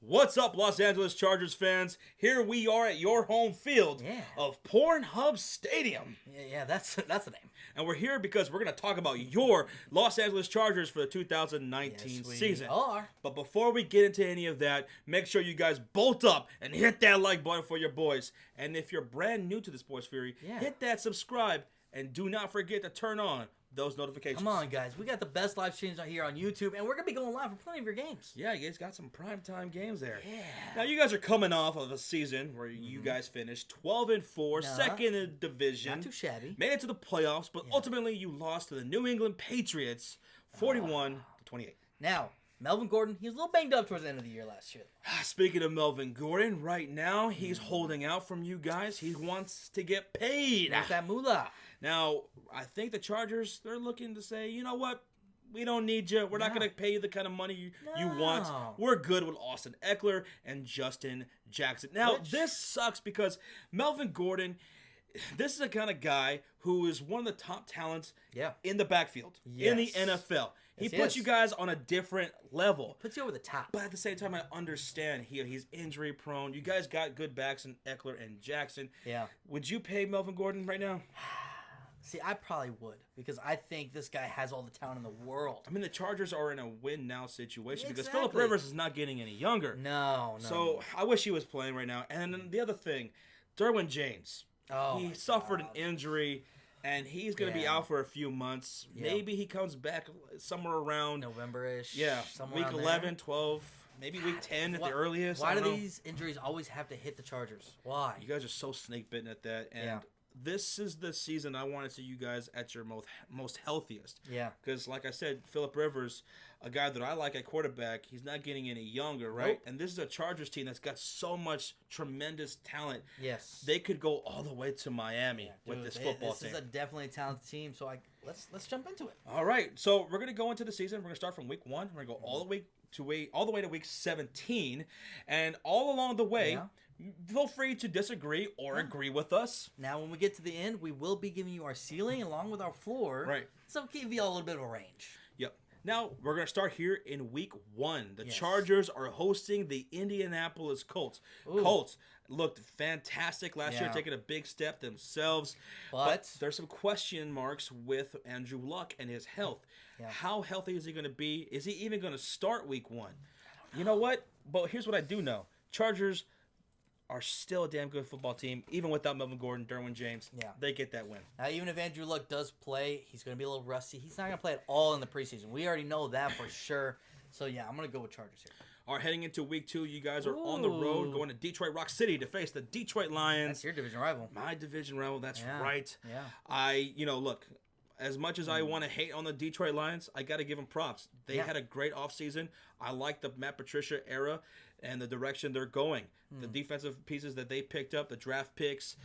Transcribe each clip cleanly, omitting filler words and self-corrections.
What's up, Los Angeles Chargers fans? Here we are at your home field of Pornhub Stadium. Yeah, that's the name. And we're here because we're going to talk about your Los Angeles Chargers for the 2019 season. Are. But before we get into any of that, make sure you guys bolt up and hit that like button for your boys. And if you're brand new to the SPORTSFURY, hit that subscribe and do not forget to turn on those notifications. Come on, guys. We got the best live streams out here on YouTube, and we're going to be going live for plenty of your games. Yeah, you guys got some primetime games there. Yeah. Now, you guys are coming off of a season where you guys finished 12-4, second in the division. Not too shabby. Made it to the playoffs, but ultimately you lost to the New England Patriots 41-28. Now, Melvin Gordon, he was a little banged up towards the end of the year last year. Speaking of Melvin Gordon, right now he's holding out from you guys. He wants to get paid. Where's that moolah? Now, I think the Chargers, they're looking to say, you know what? We don't need you. We're not going to pay you the kind of money you want. We're good with Austin Eckler and Justin Jackson. Now, this sucks because Melvin Gordon, this is the kind of guy who is one of the top talents in the backfield, in the NFL. He puts you guys on a different level. Puts you over the top. But at the same time, I understand he's injury prone. You guys got good backs in Eckler and Jackson. Yeah. Would you pay Melvin Gordon right now? See, I probably would because I think this guy has all the talent in the world. I mean, the Chargers are in a win-now situation because Phillip Rivers is not getting any younger. No. So I wish he was playing right now. And then the other thing, Derwin James. He suffered an injury, and he's going to be out for a few months. Maybe he comes back somewhere around November-ish. Yeah, week 11, there. 12, maybe week 10 at the earliest. Why do these injuries always have to hit the Chargers? Why? You guys are so snake-bitten at that. And this is the season I want to see you guys at your most healthiest. Yeah. Because, like I said, Phillip Rivers, a guy that I like at quarterback, he's not getting any younger, right? Nope. And this is a Chargers team that's got so much tremendous talent. Yes. They could go all the way to Miami with this football team. This is definitely a talented team, so let's jump into it. All right. So we're going to go into the season. We're going to start from week 1. We're going to go all the way to week 17. And all along the way, feel free to disagree or agree with us. Now, when we get to the end, we will be giving you our ceiling along with our floor. Right. So give you all a little bit of a range. Yep. Now, we're going to start here in week 1. The Chargers are hosting the Indianapolis Colts. Colts looked fantastic last year, taking a big step themselves. But there's some question marks with Andrew Luck and his health. Yeah. How healthy is he going to be? Is he even going to start week 1? You know what? But here's what I do know. Chargers are still a damn good football team, even without Melvin Gordon, Derwin James. Yeah. They get that win. Now, even if Andrew Luck does play, he's going to be a little rusty. He's not going to play at all in the preseason. We already know that for sure. So, yeah, I'm going to go with Chargers here. All right, heading into week 2, you guys are on the road going to Detroit Rock City to face the Detroit Lions. That's your division rival. My division rival, that's right. Yeah. Look, as much as I want to hate on the Detroit Lions, I got to give them props. They had a great offseason. I like the Matt Patricia era and the direction they're going. The defensive pieces that they picked up, the draft picks,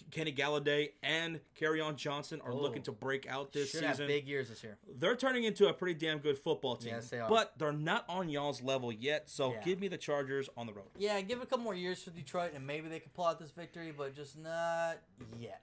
Kenny Galladay and Kerryon Johnson are looking to break out this season. Should have big years this year. They're turning into a pretty damn good football team. Yes, they are. But they're not on y'all's level yet, so give me the Chargers on the road. Yeah, give it a couple more years for Detroit, and maybe they can pull out this victory, but just not yet.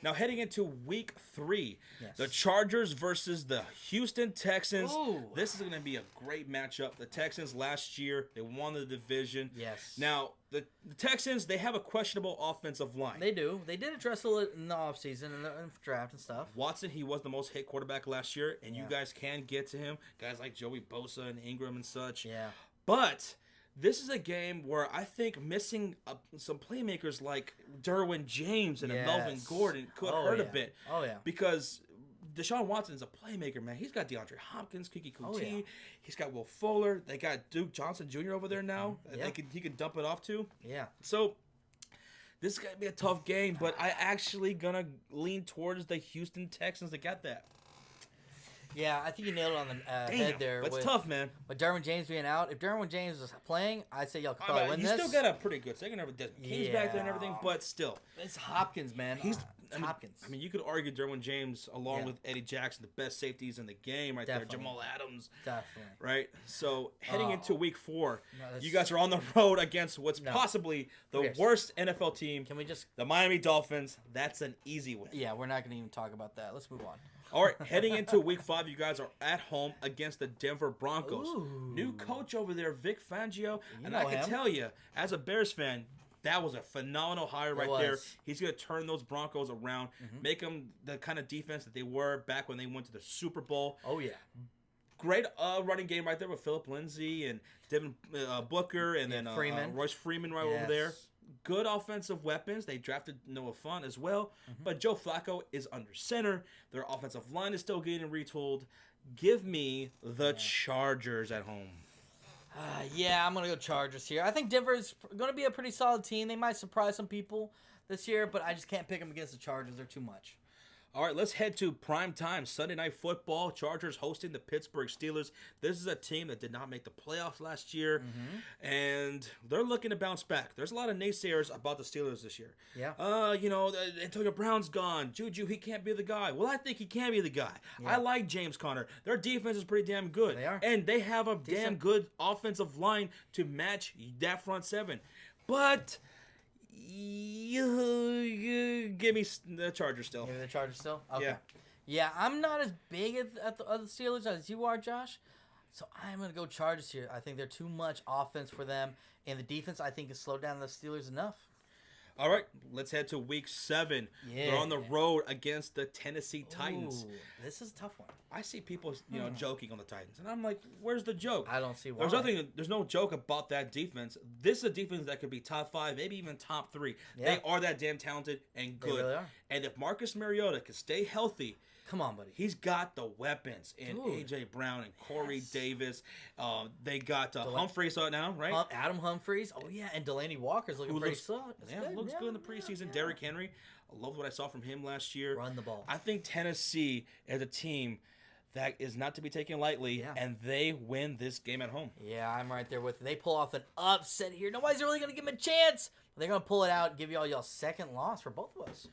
Now, heading into week 3, the Chargers versus the Houston Texans. Ooh. This is going to be a great matchup. The Texans last year, they won the division. Yes. Now, the Texans, they have a questionable offensive line. They do. They did address it in the offseason and the draft and stuff. Watson, he was the most hit quarterback last year, and you guys can get to him. Guys like Joey Bosa and Ingram and such. Yeah. But this is a game where I think missing some playmakers like Derwin James and Melvin Gordon could hurt a bit. Oh, yeah. Because Deshaun Watson is a playmaker, man. He's got DeAndre Hopkins, Kiki Kuti. He's got Will Fuller. They got Duke Johnson Jr. over there now. He can dump it off to. Yeah. So this is going to be a tough game, but I actually going to lean towards the Houston Texans to get that. Yeah, I think you nailed it on the head there. That's tough, man. With Derwin James being out, if Derwin James was playing, I'd say y'all could probably win this. He's still got a pretty good second. Desmond King's back there and everything, but still. It's Hopkins, man. Hopkins. I mean, you could argue Derwin James along with Eddie Jackson, the best safeties in the game right there. Jamal Adams. Definitely. Right? So, heading into week 4, you guys are on the road against what's possibly the worst NFL team. Can we just... The Miami Dolphins. That's an easy win. Yeah, we're not going to even talk about that. Let's move on. All right, heading into week 5, you guys are at home against the Denver Broncos. Ooh. New coach over there, Vic Fangio. You And know I can him. tell you, as a Bears fan, that was a phenomenal hire right there. He's going to turn those Broncos around, make them the kind of defense that they were back when they went to the Super Bowl. Oh, yeah. Great running game right there with Phillip Lindsay and Devin Booker and then Royce Freeman over there. Good offensive weapons. They drafted Noah Fant as well. But Joe Flacco is under center. Their offensive line is still getting retooled. Give me the Chargers at home. Yeah, I'm going to go Chargers here. I think Denver's going to be a pretty solid team. They might surprise some people this year, but I just can't pick them against the Chargers. They're too much. All right, let's head to primetime Sunday Night Football. Chargers hosting the Pittsburgh Steelers. This is a team that did not make the playoffs last year, and they're looking to bounce back. There's a lot of naysayers about the Steelers this year. Yeah. Antonio Brown's gone. Juju, he can't be the guy. Well, I think he can be the guy. Yeah. I like James Conner. Their defense is pretty damn good. They are. And they have a damn good offensive line to match that front seven. But... You give me the Chargers still. Give me the Chargers still? Okay. Yeah, I'm not as big at the other Steelers as you are, Josh. So I'm going to go Chargers here. I think they're too much offense for them. And the defense, I think, has slowed down the Steelers enough. All right, let's head to week 7. Yeah. They're on the road against the Tennessee Titans. Ooh, this is a tough one. I see people, joking on the Titans, and I'm like, "Where's the joke?" I don't see why. There's no joke about that defense. This is a defense that could be top 5, maybe even top 3. Yeah. They are that damn talented and good. They really are. And if Marcus Mariota can stay healthy, come on, buddy. He's got the weapons in A.J. Brown and Corey Davis. They got Humphreys out now, right? Adam Humphreys. Oh, yeah. And Delaney Walker's looking pretty solid. Looks good in the preseason. Yeah. Derrick Henry. I loved what I saw from him last year. Run the ball. I think Tennessee is a team that is not to be taken lightly, and they win this game at home. Yeah, I'm right there with you. They pull off an upset here. Nobody's really going to give them a chance. They're going to pull it out and give y'all second loss for both of us.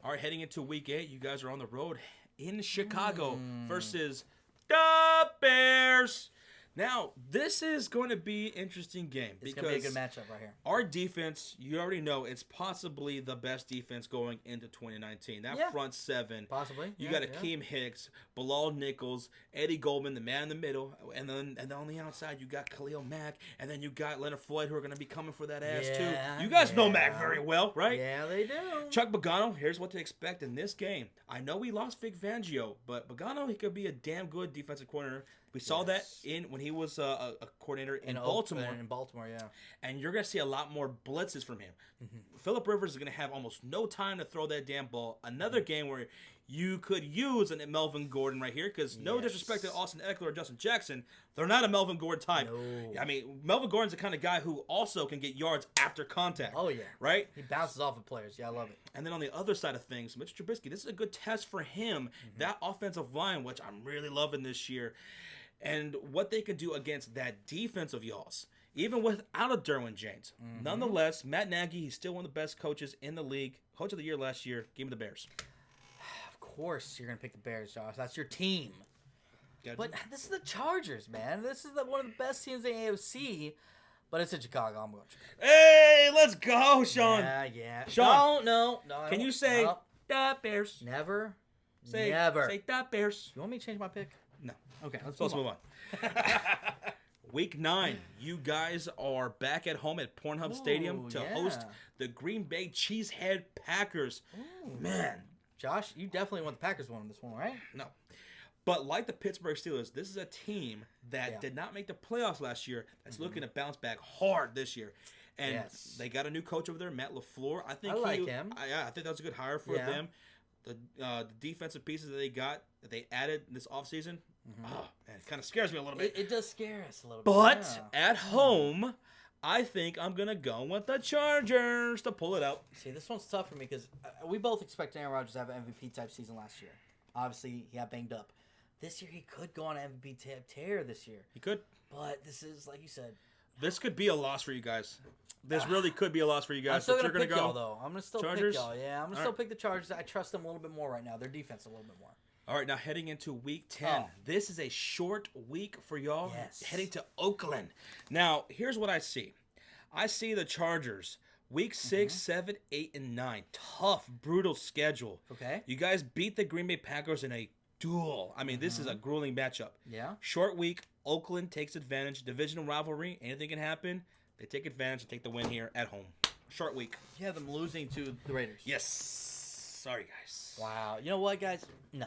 All right, heading into week 8, you guys are on the road in Chicago versus the Bears. Now, this is going to be an interesting game. It's going to be a good matchup right here. Our defense, you already know, it's possibly the best defense going into 2019. That front 7. Possibly. You got Akeem Hicks, Bilal Nichols, Eddie Goldman, the man in the middle, and then on the outside you got Khalil Mack, and then you got Leonard Floyd who are going to be coming for that ass too. You guys know Mack very well, right? Yeah, they do. Chuck Pagano, here's what to expect in this game. I know we lost Vic Fangio, but Pagano, he could be a damn good defensive coordinator. We saw that when he was a coordinator in Baltimore. In Baltimore, yeah. And you're going to see a lot more blitzes from him. Phillip Rivers is going to have almost no time to throw that damn ball. Another game where you could use a Melvin Gordon right here, because no disrespect to Austin Eckler or Justin Jackson, they're not a Melvin Gordon type. No. I mean, Melvin Gordon's the kind of guy who also can get yards after contact. Oh, yeah. Right? He bounces off of players. Yeah, I love it. And then on the other side of things, Mitch Trubisky, this is a good test for him. That offensive line, which I'm really loving this year, and what they can do against that defense of y'all's, even without a Derwin James. Nonetheless, Matt Nagy, he's still one of the best coaches in the league. Coach of the year last year. Give me the Bears. Of course you're going to pick the Bears, Josh. That's your team. But this is the Chargers, man. This is one of the best teams in the AFC. But it's in Chicago. I'm going Chicago. Hey, let's go, Sean. Yeah. Sean. No. Can you say the Bears? Never. Never. Say the Bears. You want me to change my pick? No. Okay, let's move on. Week 9, you guys are back at home at Pornhub Stadium to host the Green Bay Cheesehead Packers. Man. Josh, you definitely want the Packers to win this one, right? No. But like the Pittsburgh Steelers, this is a team that did not make the playoffs last year that's looking to bounce back hard this year. And they got a new coach over there, Matt LaFleur. I like him. I think that was a good hire for them. The defensive pieces that they added this offseason, man, it kind of scares me a little bit. It does scare us a little bit. But at home, I think I'm going to go with the Chargers to pull it out. See, this one's tough for me because we both expect Aaron Rodgers to have an MVP-type season last year. Obviously, he got banged up. This year, he could go on an MVP tear this year. He could. But this is, like you said. This could be a loss for you guys. This really could be a loss for you guys. I'm still going to pick y'all, though. I'm going to still Chargers? pick y'all. Yeah, I'm going to still pick the Chargers. I trust them a little bit more right now. Their defense a little bit more. All right, now heading into week 10. This is a short week for y'all. Yes. Heading to Oakland. Now, here's what I see. I see the Chargers. Week 6, 7, 8, and 9. Tough, brutal schedule. Okay. You guys beat the Green Bay Packers in a duel. I mean, this is a grueling matchup. Yeah. Short week. Oakland takes advantage. Divisional rivalry. Anything can happen. They take advantage and take the win here at home. Short week. You have them losing to the Raiders. Yes. Sorry, guys. Wow. You know what, guys? No.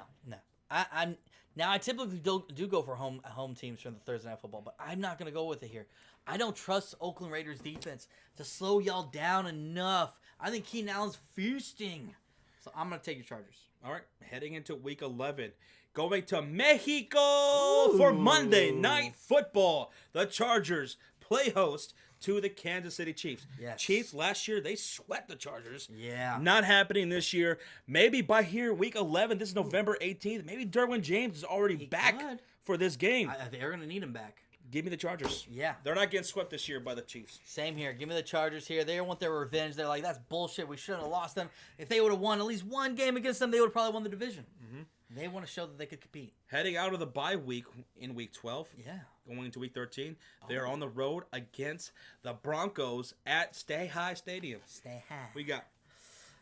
I typically do go for home teams from the Thursday Night Football, but I'm not going to go with it here. I don't trust Oakland Raiders defense to slow y'all down enough. I think Keenan Allen's feasting. So I'm going to take your Chargers. All right. Heading into week 11. Going to Mexico for Monday Night Football. The Chargers play host to the Kansas City Chiefs. Yes. Chiefs last year, they swept the Chargers. Yeah. Not happening this year. Maybe by here, week 11, this is November 18th, maybe Derwin James is already back for this game. They're going to need him back. Give me the Chargers. Yeah. They're not getting swept this year by the Chiefs. Same here. Give me the Chargers here. They want their revenge. They're like, that's bullshit. We shouldn't have lost them. If they would have won at least one game against them, they would have probably won the division. Mm-hmm. They want to show that they could compete. Heading out of the bye week in week 12. Yeah. Going into week 13. They're on the road against the Broncos at Stay High Stadium. Stay high. We got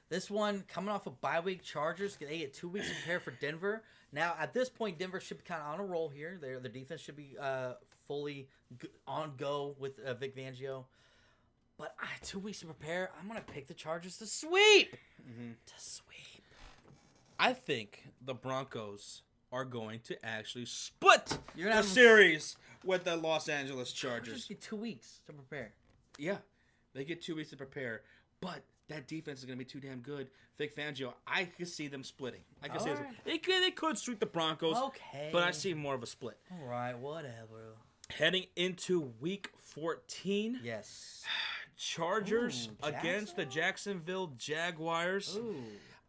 this one coming off of bye week. Chargers, they get 2 weeks to prepare for Denver. Now, at this point, Denver should be kind of on a roll here. Their defense should be fully on go with Vic Fangio. But 2 weeks to prepare. I'm going to pick the Chargers to sweep. Mm-hmm. To sweep. I think the Broncos are going to actually split the series with the Los Angeles Chargers. Just get 2 weeks to prepare. Yeah, they get 2 weeks to prepare, but that defense is going to be too damn good. Vic Fangio, I could see them splitting. I could see they could sweep the Broncos. Okay, but I see more of a split. All right, whatever. Heading into week 14. Yes. Chargers against the Jacksonville Jaguars. Ooh.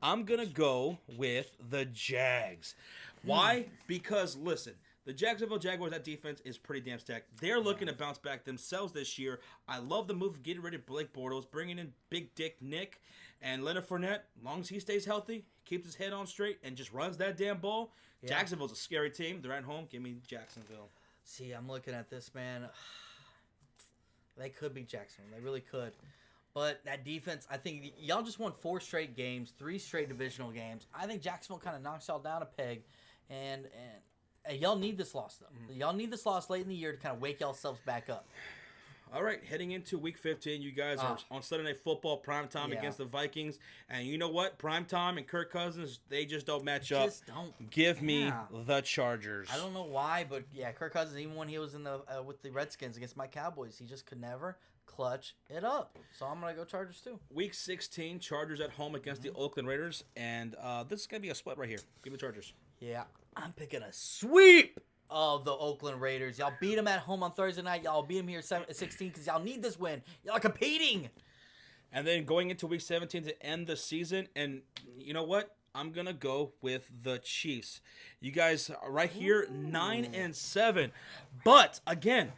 I'm going to go with the Jags. Why? Because, listen, the Jacksonville Jaguars, that defense is pretty damn stacked. They're looking to bounce back themselves this year. I love the move of getting rid of Blake Bortles, bringing in Big Dick Nick and Leonard Fournette. As long as he stays healthy, keeps his head on straight, and just runs that damn ball. Yeah. Jacksonville's a scary team. They're at home. Give me Jacksonville. See, I'm looking at this, man. They could be Jacksonville. They really could. But that defense, I think y'all just won 4 straight games, 3 straight divisional games. I think Jacksonville kind of knocks y'all down a peg, and y'all need this loss though. Mm-hmm. Y'all need this loss late in the year to kind of wake y'allselves back up. All right, heading into week 15, you guys are on Sunday Night Football primetime against the Vikings, and you know what? Primetime and Kirk Cousins, they just don't match up. Just don't. Give me the Chargers. I don't know why, but Kirk Cousins, even when he was in the with the Redskins against my Cowboys, he just could never clutch it up. So I'm going to go Chargers too. Week 16, Chargers at home against the Oakland Raiders. And this is going to be a split right here. Give me Chargers. Yeah, I'm picking a sweep of the Oakland Raiders. Y'all beat them at home on Thursday night. Y'all beat them here 16 because y'all need this win. Y'all are competing. And then going into week 17 to end the season. And you know what? I'm going to go with the Chiefs. You guys are right here, 9-7. But, again,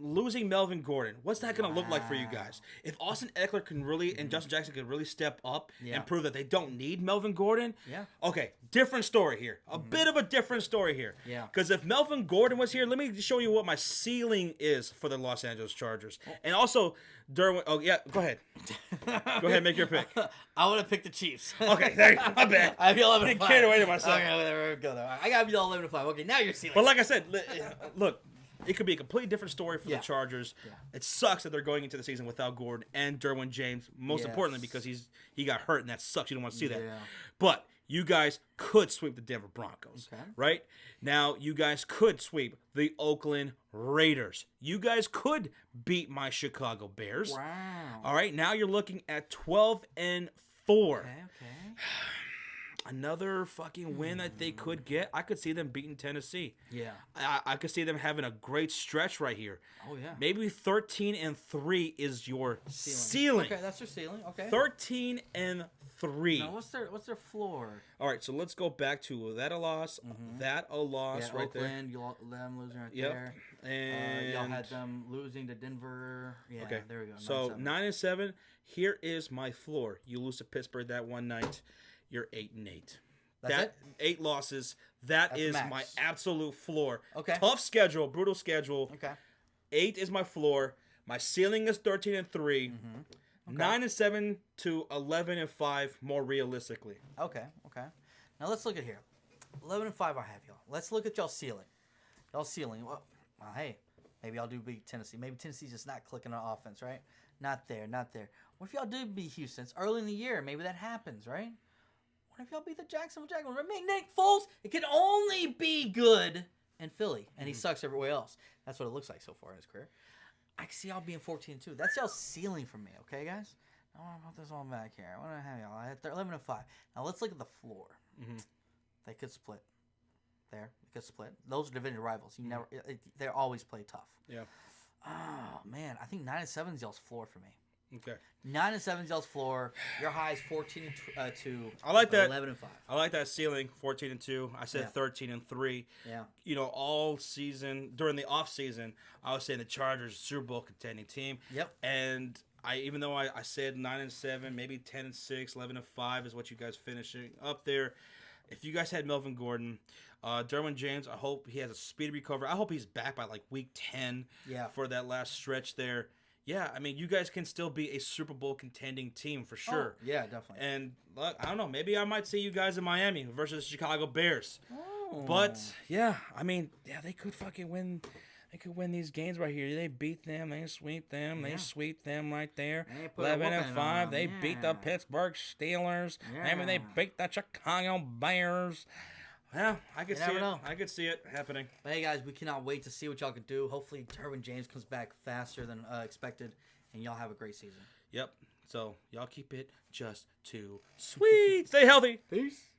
losing Melvin Gordon, what's that going to look like for you guys? If Austin Eckler can really and Justin Jackson can really step up and prove that they don't need Melvin Gordon, okay, different story here. A bit of a different story here. Yeah. Because if Melvin Gordon was here, let me show you what my ceiling is for the Los Angeles Chargers. And also, Derwin. Oh, yeah, go ahead. Go ahead, make your pick. I want to pick the Chiefs. Okay, there you go. My bad. I feel 11-5. I carried away to myself. Okay, there we go. I got to be all 11-5. Okay, now you're ceiling. But like I said, look. It could be a completely different story for the Chargers. Yeah. It sucks that they're going into the season without Gordon and Derwin James. Most importantly, because he got hurt, and that sucks. You don't want to see that. But you guys could sweep the Denver Broncos, right? Now, you guys could sweep the Oakland Raiders. You guys could beat my Chicago Bears. Wow. All right, now you're looking at 12-4. Okay. Another fucking win that they could get. I could see them beating Tennessee. Yeah. I could see them having a great stretch right here. Oh, yeah. Maybe 13-3 is your ceiling. Okay, that's their ceiling. Okay. 13-3. Now, what's their floor? All right, so let's go back to that a loss, that a loss right Oakland, there. Oakland, them losing right there. And y'all had them losing to Denver. Yeah, okay. There we go. So 9-7. Here is my floor. You lose to Pittsburgh that one night. You're 8-8. That's it? 8 losses. That's is my absolute floor. Okay. Tough schedule, brutal schedule. Okay. 8 is my floor. My ceiling is 13-3. 9-7 to 11-5 more realistically. Okay. Now let's look at here. 11-5 I have y'all. Let's look at y'all ceiling. Y'all ceiling. Well, hey, maybe y'all do beat Tennessee. Maybe Tennessee's just not clicking on offense, right? Not there. What if y'all do beat Houston? It's early in the year. Maybe that happens, right? What if y'all beat the Jacksonville Jaguars? I mean, Nick Foles, it can only be good in Philly, and he sucks everywhere else. That's what it looks like so far in his career. I can see y'all being 14-2. That's y'all's ceiling for me, okay, guys? I want to put this on back here. I want to have y'all at 11-5. Now let's look at the floor. Mm-hmm. They could split. They could split. Those are division rivals. They always play tough. Yeah. Oh man, I think 9-7 is y'all's floor for me. Okay. 9-7 is y'all's floor. Your high is 14-2. I like that. 11-5. I like that ceiling. 14-2. I said 13-3. Yeah. You know, all season during the off season, I was saying the Chargers Super Bowl contending team. Yep. And even though I said 9-7, maybe 10-6, 11-5 is what you guys finishing up there. If you guys had Melvin Gordon, Derwin James, I hope he has a speedy recovery. I hope he's back by like week 10 for that last stretch there. Yeah, I mean, you guys can still be a Super Bowl contending team for sure. Oh, yeah, definitely. And look, I don't know, maybe I might see you guys in Miami versus the Chicago Bears. Oh. But yeah, I mean, they could fucking win. They could win these games right here. They beat them. They sweep them. Yeah. They sweep them right there. 11-5. They beat the Pittsburgh Steelers. Yeah. Maybe they beat the Chicago Bears. Yeah, I could see it. I could see it happening. But hey, guys, we cannot wait to see what y'all can do. Hopefully, Derwin James comes back faster than expected, and y'all have a great season. Yep. So y'all keep it just too sweet. Stay healthy. Peace.